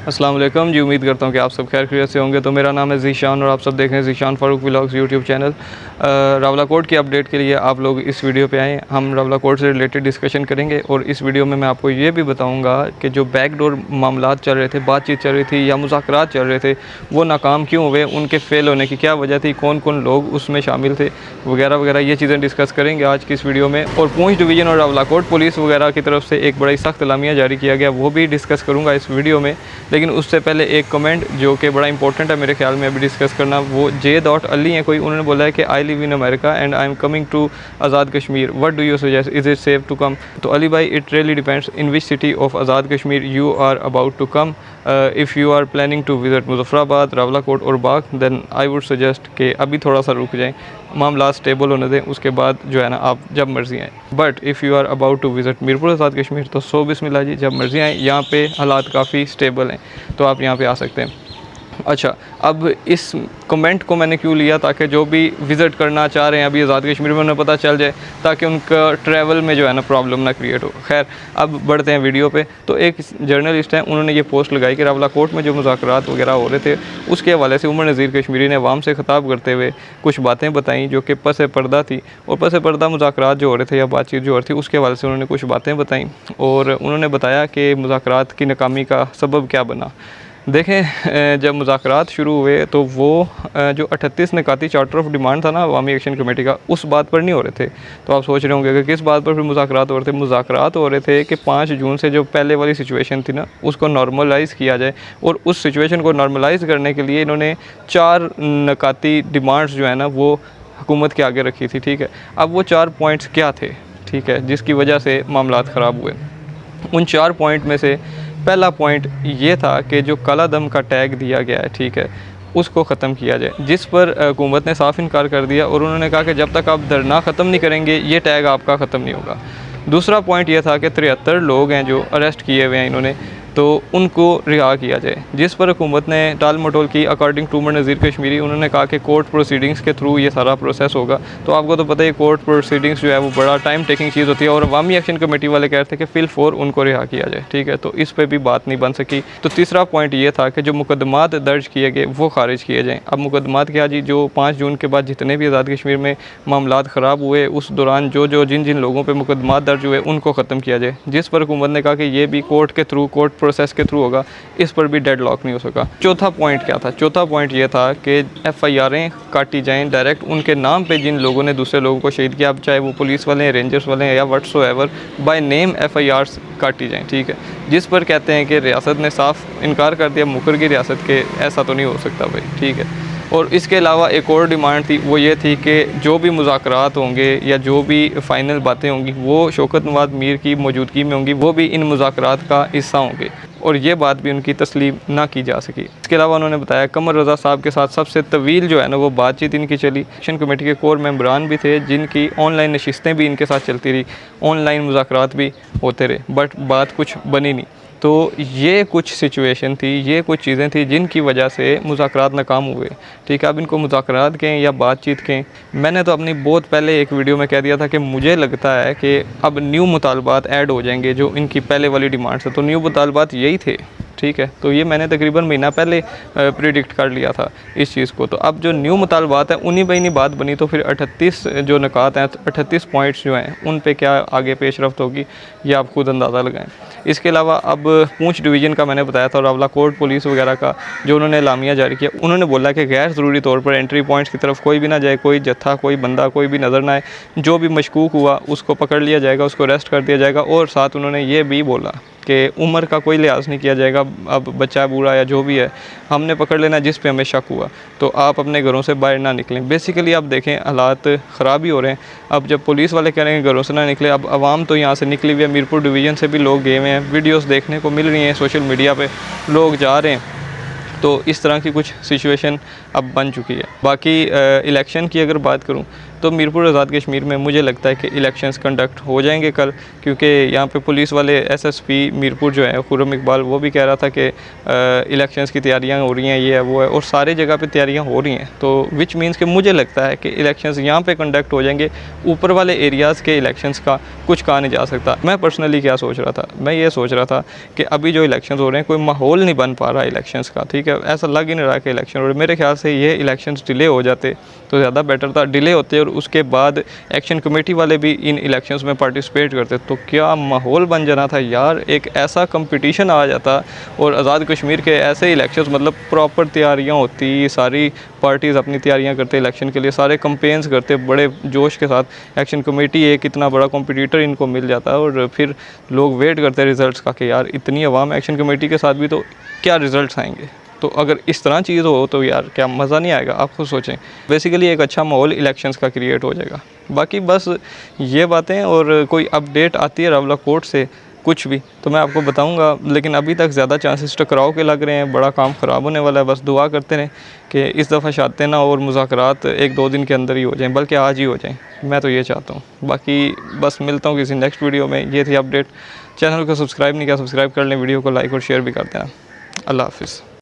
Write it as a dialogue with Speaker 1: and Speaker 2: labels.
Speaker 1: अस्सलाम वालेकुम जी। उम्मीद करता हूँ कि आप सब खैर खैरियत से होंगे। तो मेरा नाम है ज़ीशान और आप सब देख रहे हैं Zeeshan Farooq vlogs YouTube channel. Rawalakot की अपडेट के लिए आप लोग इस वीडियो पे आएँ। हम रावलाकोट से रिलेटेड डिस्कशन करेंगे और इस वीडियो में मैं आपको ये भी बताऊँगा कि जो बैकडोर मामलात चल रहे थे, बातचीत चल रही थी या मुज़ाकरात चल रहे थे, वो नाकाम क्यों हुए, उनके फ़ेल होने की क्या वजह थी, कौन कौन लोग उसमें शामिल थे, वगैरह वगैरह ये चीज़ें डिस्कस करेंगे आज की इस वीडियो में। और पूंछ डिवीज़न और रावलाकोट पुलिस वगैरह की तरफ से एक बड़ा ही सख्त एलामिया जारी किया गया, वो भी डिस्कस करूँगा इस वीडियो में। लेकिन उससे पहले एक कमेंट जो कि बड़ा इंपॉर्टेंट है मेरे ख्याल में अभी डिस्कस करना, वो J.अली हैं कोई, उन्होंने बोला है कि I live in America and I am coming to Azad Kashmir, what do you suggest, is it safe to come. तो अली भाई, it really depends in which city of Azad Kashmir you are about to come. If you are planning to visit Muzaffarabad, Rawalakot और Bagh, then I would suggest कि अभी थोड़ा सा रुक जाएँ, मामला स्टेबल होने दें, उसके बाद जो है ना आप जब मर्ज़ी आएँ। But if you are about to visit Mirpur Azad Kashmir, तो सो बिस्मिल्लाह जी, जब मर्ज़ी आएँ। यहाँ पे हालात काफ़ी स्टेबल हैं, तो आप यहाँ पे आ सकते हैं। अच्छा, अब इस कमेंट को मैंने क्यों लिया, ताकि जो भी विज़िट करना चाह रहे हैं अभी आज़ाद कश्मीर में उन्हें पता चल जाए, ताकि उनका ट्रैवल में जो है ना प्रॉब्लम ना क्रिएट हो। खैर, अब बढ़ते हैं वीडियो पे। तो एक जर्नलिस्ट हैं, उन्होंने ये पोस्ट लगाई कि रावलाकोट में जो मुज़ाकरात वगैरह हो रहे थे, उसके हवाले से उमर नज़ीर कश्मीरी ने अवाम से ख़िताब करते हुए कुछ बातें बताई जो कि पस पर्दा थी। और पस पर्दा मुज़ाकरात जो हो रहे थे या बातचीत जो हो रही थी, उसके हवाले से उन्होंने कुछ बातें बताई और उन्होंने बताया कि मुज़ाकरात की नाकामी का सबब क्या बना। देखें, जब मुज़ाकरात शुरू हुए तो वो जो 38 निकाती चार्टर ऑफ डिमांड था ना अवामी एक्शन कमेटी का, उस बात पर नहीं हो रहे थे। तो आप सोच रहे होंगे कि किस बात पर फिर मुज़ाकरात हो रहे थे। मुज़ाकरात हो रहे थे कि 5 जून से जो पहले वाली सिचुएशन थी ना, उसको नॉर्मलाइज़ किया जाए, और उस सिचुएशन को नॉर्मलाइज़ करने के लिए इन्होंने 4 निकाती डिमांड्स जो है ना वो हुकूमत के आगे रखी थी। ठीक है, अब वो 4 पॉइंट्स क्या थे, ठीक है, जिसकी वजह से मामलात ख़राब हुए। उन 4 पॉइंट में से पहला पॉइंट ये था कि जो काला दम का टैग दिया गया है, ठीक है, उसको ख़त्म किया जाए, जिस पर हुकूमत ने साफ इनकार कर दिया और उन्होंने कहा कि जब तक आप धरना ख़त्म नहीं करेंगे ये टैग आपका ख़त्म नहीं होगा। दूसरा पॉइंट ये था कि 73 लोग हैं जो अरेस्ट किए हुए हैं इन्होंने, तो उनको रिहा किया जाए, जिस पर हुकूमत ने टाल मटोल की। अकॉर्डिंग टू उमर नज़ीर कश्मीरी, उन्होंने कहा कि कोर्ट प्रोसीडिंग्स के थ्रू ये सारा प्रोसेस होगा। तो आपको तो पता ही, कोर्ट प्रोसीडिंग्स जो है वो बड़ा टाइम टेकिंग चीज़ होती है, और अवामी एक्शन कमेटी वाले कह रहे थे कि फिल 4 उनको रिहा किया जाए। ठीक है, तो इस पर भी बात नहीं बन सकी। तो तीसरा पॉइंट ये था कि जो मुकदमात दर्ज किए गए वो खारिज किए जाएँ। अब मुकदमात क्या जी, जो 5 जून के बाद जितने भी आज़ाद कश्मीर में मामलात ख़राब हुए, उस दौरान जिन जिन लोगों पर मुकदमात दर्ज हुए उनको ख़त्म किया जाए, जिस पर हुकूमत ने कहा कि ये भी कोर्ट के थ्रू, कोर्ट प्रोसेस के थ्रू होगा, इस पर भी डेड लॉक नहीं हो सका। चौथा पॉइंट क्या था? चौथा पॉइंट ये था कि FIRें काटी जाएं डायरेक्ट उनके नाम पे जिन लोगों ने दूसरे लोगों को शहीद किया, अब चाहे वो पुलिस वाले हैं, रेंजर्स वाले हैं या व्हाट्सोएवर, बाय नेम FIRs काटी जाएं। ठीक है, जिस पर कहते हैं कि रियासत ने साफ इनकार कर दिया, मुकर की रियासत के ऐसा तो नहीं हो सकता भाई। ठीक है, और इसके अलावा एक और डिमांड थी, वो ये थी कि जो भी मुज़ाकरात होंगे या जो भी फ़ाइनल बातें होंगी वो शौकत नवाज़ मीर की मौजूदगी में होंगी, वो भी इन मुज़ाकरात का हिस्सा होंगे, और ये बात भी उनकी तस्लीम ना की जा सकी। इसके अलावा उन्होंने बताया कमर रज़ा साहब के साथ सबसे तवील जो है ना वो बातचीत इनकी चली। एक्शन कमेटी के कोर मेंबरान भी थे, जिनकी ऑनलाइन नशिस्तें भी इनके साथ चलती रही, ऑनलाइन मुज़ाकरात भी होते रहे, बट बात कुछ बनी नहीं। तो ये कुछ सिचुएशन थी, ये कुछ चीज़ें थी जिनकी वजह से मुज़ाकरात नाकाम हुए। ठीक है, अब इनको मुज़ाकरात कहें या बातचीत कहें, मैंने तो अपनी बहुत पहले एक वीडियो में कह दिया था कि मुझे लगता है कि अब न्यू मुतालबात ऐड हो जाएंगे जो इनकी पहले वाली डिमांड्स है। तो न्यू मुतालबात यही थे। ठीक है, तो ये मैंने तकरीबन महीना पहले प्रिडिक्ट कर लिया था इस चीज़ को। तो अब जो न्यू मुतालबात है उन्हीं पर नहीं बात बनी, तो फिर 38 जो निकात हैं, 38 पॉइंट्स जो हैं, उन पे क्या आगे पेशरफ्त होगी ये आप खुद अंदाज़ा लगाएं। इसके अलावा अब पूंछ डिवीज़न का मैंने बताया था, रावलाकोट पुलिस वगैरह का जो उन्होंने एलामिया जारी किया, उन्होंने बोला कि गैर ज़रूरी तौर पर एंट्री पॉइंट्स की तरफ कोई भी ना जाए, कोई जत्था, कोई बंदा, कोई भी नज़र ना आए। जो भी मशकूक हुआ उसको पकड़ लिया जाएगा, उसको अरेस्ट कर दिया जाएगा। और साथ उन्होंने ये भी बोला कि उम्र का कोई लिहाज नहीं किया जाएगा, अब बच्चा बूढ़ा या जो भी है, हमने पकड़ लेना जिस पे हमें शक हुआ, तो आप अपने घरों से बाहर ना निकलें। बेसिकली आप देखें हालात ख़राब ही हो रहे हैं। अब जब पुलिस वाले कह रहे हैं घरों से ना निकले, अब आवाम तो यहाँ से निकली हुई है, मीरपुर डिवीज़न से भी लोग गए हुए हैं, वीडियोस देखने को मिल रही हैं, सोशल मीडिया पे लोग जा रहे हैं। तो इस तरह की कुछ सिचुएशन अब बन चुकी है। बाकी इलेक्शन की अगर बात करूं तो मीरपुर आज़ाद कश्मीर में मुझे लगता है कि इलेक्शंस कंडक्ट हो जाएंगे कल, क्योंकि यहाँ पे पुलिस वाले एसएसपी मीरपुर जो है खुर्रम इकबाल, वो भी कह रहा था कि इलेक्शंस की तैयारियाँ हो रही हैं, ये है वो है, और सारी जगह पे तैयारियाँ हो रही हैं। तो विच मीन्स कि मुझे लगता है कि इलेक्शंस यहाँ पे कंडक्ट हो जाएंगे, ऊपर वाले एरियाज़ के इलेक्शंस का कुछ कहा नहीं जा सकता। मैं पर्सनली क्या सोच रहा था, मैं ये सोच रहा था कि अभी जो इलेक्शंस हो रहे हैं कोई माहौल नहीं बन पा रहा इलेक्शंस का, ठीक है, ऐसा लग ही नहीं रहा कि इलेक्शन हो रहे। मेरे ख्याल से ये इलेक्शंस डिले हो जाते तो ज़्यादा बेटर था, डिले होते और उसके बाद एक्शन कमेटी वाले भी इन इलेक्शंस में पार्टिसिपेट करते तो क्या माहौल बन जाना था यार, एक ऐसा कंपटीशन आ जाता और आज़ाद कश्मीर के ऐसे इलेक्शंस मतलब प्रॉपर तैयारियां होती, सारी पार्टीज़ अपनी तैयारियां करते इलेक्शन के लिए, सारे कंपेन्स करते बड़े जोश के साथ। एक्शन कमेटी एक इतना बड़ा कॉम्पिटिटर इनको मिल जाता है और फिर लोग वेट करते रिज़ल्ट्स का कि यार इतनी आवाम एक्शन कमेटी के साथ भी तो क्या रिज़ल्ट्स आएंगे। तो अगर इस तरह चीज़ हो तो यार क्या मज़ा नहीं आएगा, आप खुद सोचें। बेसिकली एक अच्छा माहौल इलेक्शंस का क्रिएट हो जाएगा। बाकी बस ये बातें, और कोई अपडेट आती है रावला कोर्ट से कुछ भी तो मैं आपको बताऊंगा, लेकिन अभी तक ज़्यादा चांसेस टकराव के लग रहे हैं, बड़ा काम ख़राब होने वाला है। बस दुआ करते रहें कि इस दफ़ा शाते ना और मुज़ाकरात 1-2 दिन के अंदर ही हो जाएं, बल्कि आज ही हो जाएं, मैं तो ये चाहता हूँ। बाकी बस मिलता हूँ किसी नेक्स्ट वीडियो में। ये थी अपडेट। चैनल को सब्सक्राइब नहीं किया, सब्सक्राइब कर लें, वीडियो को लाइक और शेयर भी कर देना। अल्लाह हाफ़िज़।